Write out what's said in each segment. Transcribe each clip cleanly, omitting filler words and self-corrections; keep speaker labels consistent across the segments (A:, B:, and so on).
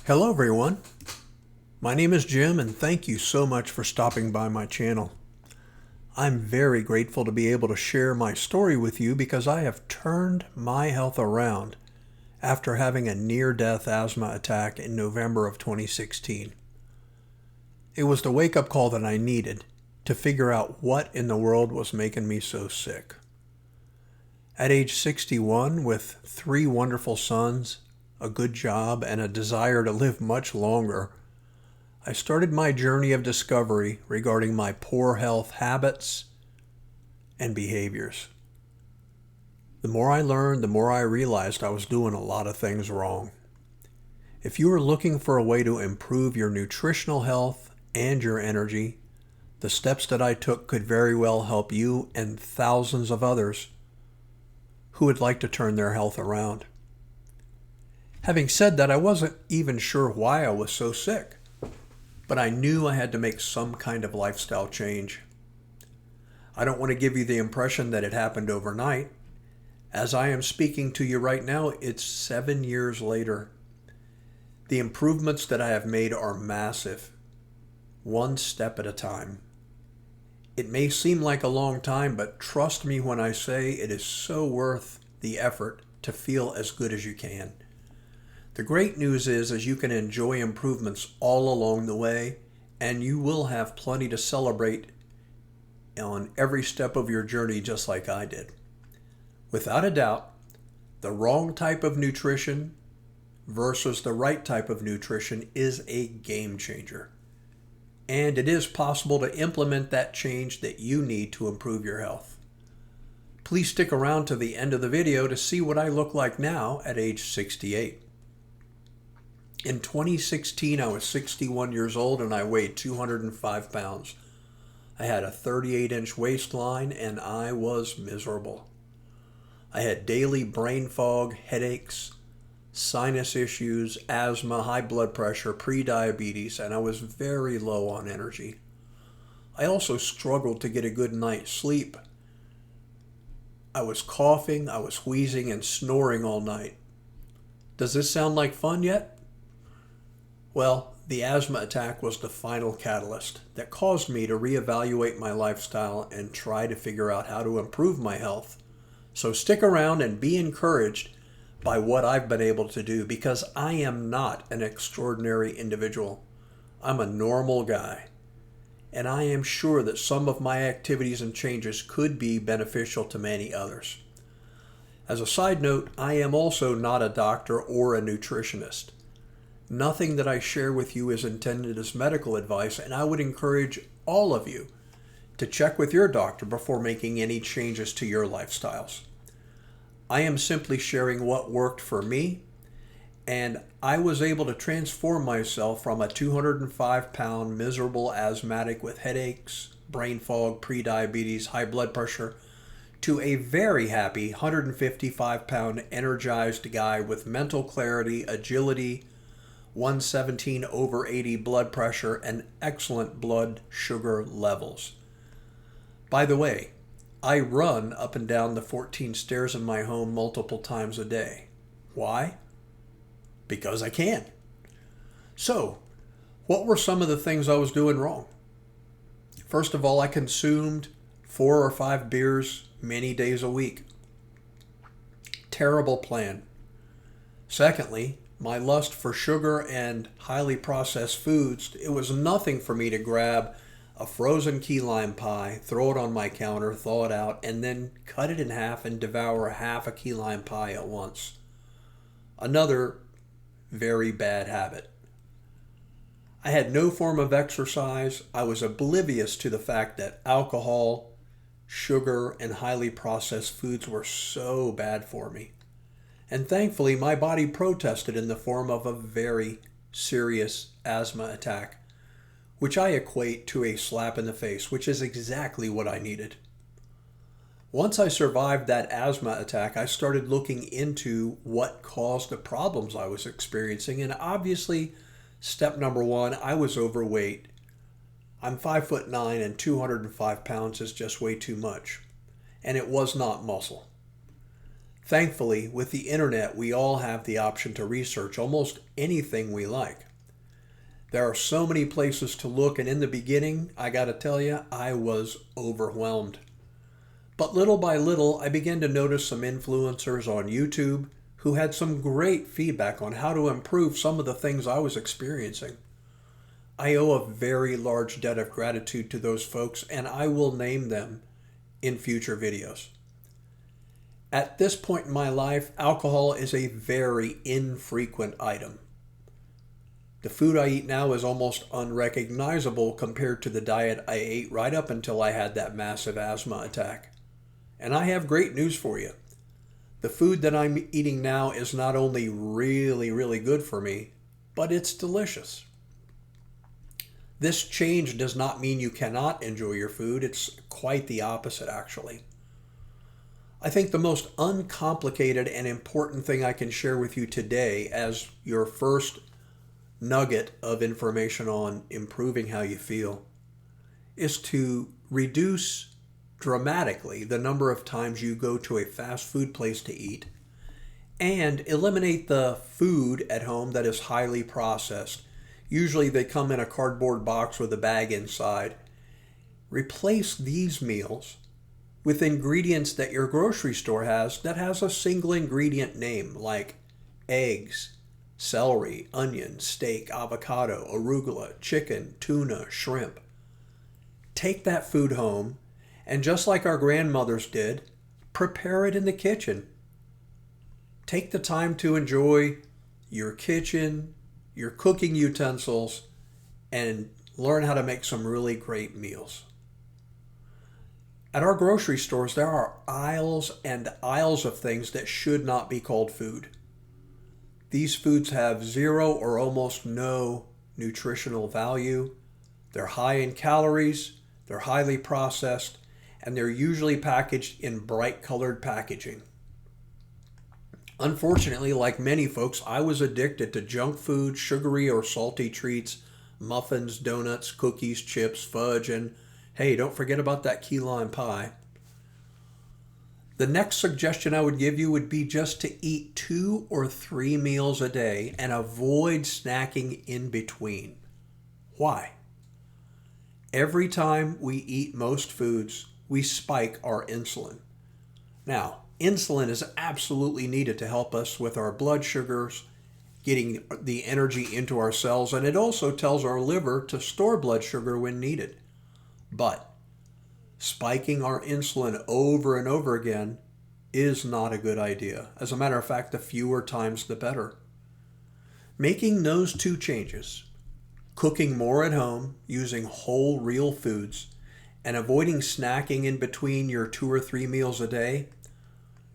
A: Hello everyone, my name is Jim and thank you so much for stopping by my channel. I'm very grateful to be able to share my story with you because I have turned my health around after having a near-death asthma attack in November of 2016. It was the wake-up call that I needed to figure out what in the world was making me so sick. At age 61, with 3 wonderful sons, a good job, and a desire to live much longer, I started my journey of discovery regarding my poor health habits and behaviors. The more I learned, the more I realized I was doing a lot of things wrong. If you are looking for a way to improve your nutritional health and your energy, the steps that I took could very well help you and thousands of others who would like to turn their health around. Having said that, I wasn't even sure why I was so sick, but I knew I had to make some kind of lifestyle change. I don't want to give you the impression that it happened overnight. As I am speaking to you right now, it's 7 years later. The improvements that I have made are massive, one step at a time. It may seem like a long time, but trust me when I say it is so worth the effort to feel as good as you can. The great news is you can enjoy improvements all along the way, and you will have plenty to celebrate on every step of your journey just like I did. Without a doubt, the wrong type of nutrition versus the right type of nutrition is a game changer. And it is possible to implement that change that you need to improve your health. Please stick around to the end of the video to see what I look like now at age 68. In 2016, I was 61 years old and I weighed 205 pounds. I had a 38-inch waistline and I was miserable. I had daily brain fog, headaches, sinus issues, asthma, high blood pressure, pre-diabetes, and I was very low on energy. I also struggled to get a good night's sleep. I was coughing, I was wheezing, and snoring all night. Does this sound like fun yet? Well, the asthma attack was the final catalyst that caused me to reevaluate my lifestyle and try to figure out how to improve my health. So stick around and be encouraged by what I've been able to do, because I am not an extraordinary individual. I'm a normal guy. And I am sure that some of my activities and changes could be beneficial to many others. As a side note, I am also not a doctor or a nutritionist. Nothing that I share with you is intended as medical advice, and I would encourage all of you to check with your doctor before making any changes to your lifestyles. I am simply sharing what worked for me, and I was able to transform myself from a 205-pound miserable asthmatic with headaches, brain fog, pre-diabetes, high blood pressure, to a very happy 155-pound energized guy with mental clarity, agility, 117/80 blood pressure, and excellent blood sugar levels. By the way, I run up and down the 14 stairs in my home multiple times a day. Why? Because I can. So, what were some of the things I was doing wrong? First of all, I consumed 4 or 5 beers many days a week. Terrible plan. Secondly, my lust for sugar and highly processed foods, it was nothing for me to grab a frozen key lime pie, throw it on my counter, thaw it out, and then cut it in half and devour half a key lime pie at once. Another very bad habit. I had no form of exercise. I was oblivious to the fact that alcohol, sugar, and highly processed foods were so bad for me. And thankfully, my body protested in the form of a very serious asthma attack, which I equate to a slap in the face, which is exactly what I needed. Once I survived that asthma attack, I started looking into what caused the problems I was experiencing, and obviously, step number 1, I was overweight. I'm 5'9" and 205 pounds is just way too much, and it was not muscle. Thankfully, with the internet, we all have the option to research almost anything we like. There are so many places to look, and in the beginning, I gotta tell you, I was overwhelmed. But little by little, I began to notice some influencers on YouTube who had some great feedback on how to improve some of the things I was experiencing. I owe a very large debt of gratitude to those folks, and I will name them in future videos. At this point in my life, alcohol is a very infrequent item. The food I eat now is almost unrecognizable compared to the diet I ate right up until I had that massive asthma attack. And I have great news for you. The food that I'm eating now is not only really, really good for me, but it's delicious. This change does not mean you cannot enjoy your food. It's quite the opposite, actually. I think the most uncomplicated and important thing I can share with you today as your first nugget of information on improving how you feel is to reduce dramatically the number of times you go to a fast food place to eat and eliminate the food at home that is highly processed. Usually they come in a cardboard box with a bag inside. Replace these meals with ingredients that your grocery store has that has a single ingredient name like eggs, celery, onion, steak, avocado, arugula, chicken, tuna, shrimp. Take that food home and just like our grandmothers did, prepare it in the kitchen. Take the time to enjoy your kitchen, your cooking utensils, and learn how to make some really great meals. At our grocery stores, there are aisles and aisles of things that should not be called food. These foods have zero or almost no nutritional value. They're high in calories, they're highly processed, and they're usually packaged in bright colored packaging. Unfortunately, like many folks, I was addicted to junk food, sugary or salty treats, muffins, donuts, cookies, chips, fudge, and hey, don't forget about that key lime pie. The next suggestion I would give you would be just to eat 2 or 3 meals a day and avoid snacking in between. Why? Every time we eat most foods, we spike our insulin. Now, insulin is absolutely needed to help us with our blood sugars, getting the energy into our cells, and it also tells our liver to store blood sugar when needed. But spiking our insulin over and over again is not a good idea. As a matter of fact, the fewer times the better. Making those 2 changes, cooking more at home using whole real foods, and avoiding snacking in between your 2 or 3 meals a day,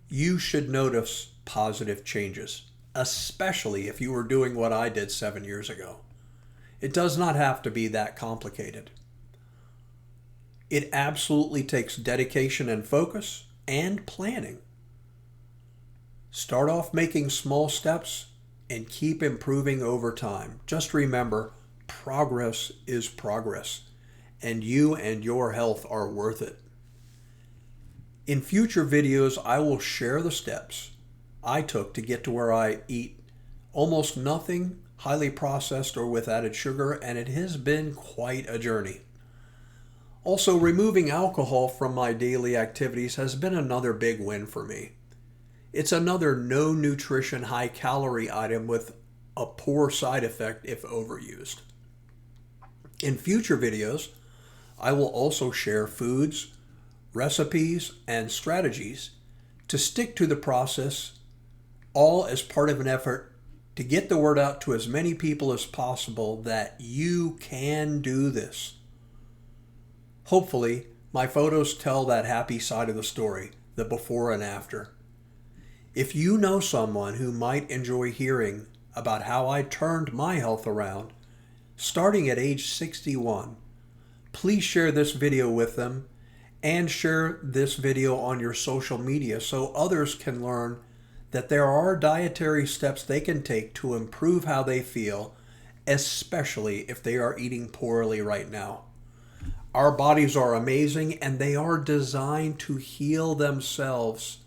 A: you should notice positive changes, especially if you were doing what I did 7 years ago. It does not have to be that complicated. It absolutely takes dedication and focus and planning. Start off making small steps and keep improving over time. Just remember, progress is progress, and you and your health are worth it. In future videos, I will share the steps I took to get to where I eat almost nothing highly processed or with added sugar, and it has been quite a journey. Also, removing alcohol from my daily activities has been another big win for me. It's another no nutrition, high calorie item with a poor side effect if overused. In future videos, I will also share foods, recipes, and strategies to stick to the process, all as part of an effort to get the word out to as many people as possible that you can do this. Hopefully, my photos tell that happy side of the story, the before and after. If you know someone who might enjoy hearing about how I turned my health around, starting at age 61, please share this video with them and share this video on your social media so others can learn that there are dietary steps they can take to improve how they feel, especially if they are eating poorly right now. Our bodies are amazing and they are designed to heal themselves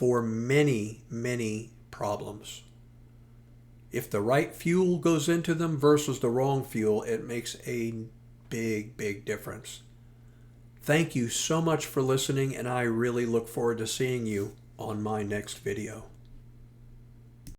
A: for many, many problems. If the right fuel goes into them versus the wrong fuel, it makes a big, big difference. Thank you so much for listening, and I really look forward to seeing you on my next video.